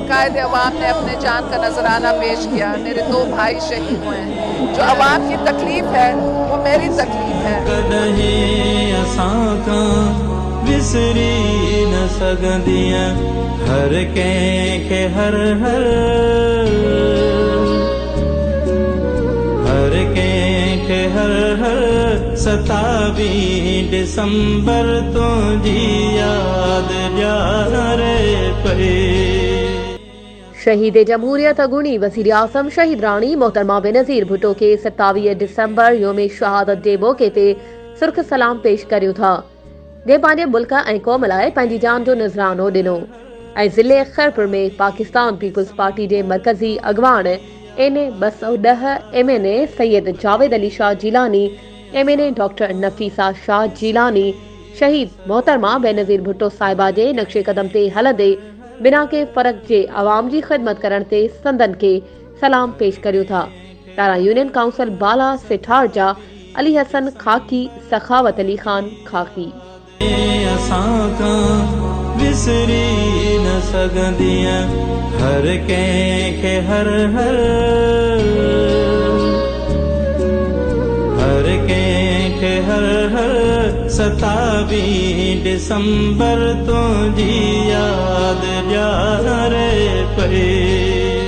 कायद अवाम ने अपने जान का नजराना पेश किया। मेरे 2 भाई शहीद हुए हैं। जो अवाम की तकलीफ है वो मेरी तकलीफ है। कदहीं असां खां विसरी न सघंदीअ हर कंहिंखे हर कंहिंखे हर 27 दिसंबर तुंहिंजी यादि ॾियारे पई। शहीद जमहूरियत अगूणी वज़ीर आज़म शहीद राणी मोहतरमा बेनज़ीर भुट्टो के 27 दिसंबर योम शहादत जे मौके ते सुर्ख सलाम पेश करियो था, जे पंहिंजे मुल्क ऐं क़ौम लाइ पंहिंजी जान जो नज़रानो ॾिनो ऐं ज़िले खैरपुर में पाकिस्तान पीपल्स पार्टी जे मरकज़ी अॻवान NA 210 MNA Syed Javed Ali Shah Jilani, MNA doctor Nafisa Shah Jilani शहीद मोहतरमा बेनज़ीर भुट्टो साहिबा जे नक्शे कदम ते हलंदे बिना के फ़र्क़ जे अवाम जी ख़िदमत करण ते संदन के सलाम पेश करियो था। तारा यूनियन काउंसिल बाला सिठार जा अली हसन खाकी, सखावत अली खान खाकी। विसरी न सघंदीअ हर कंहिंखे हर कंहिंखे हर 27 दिसंबर तुंहिंजी यादि ॾियारे पई।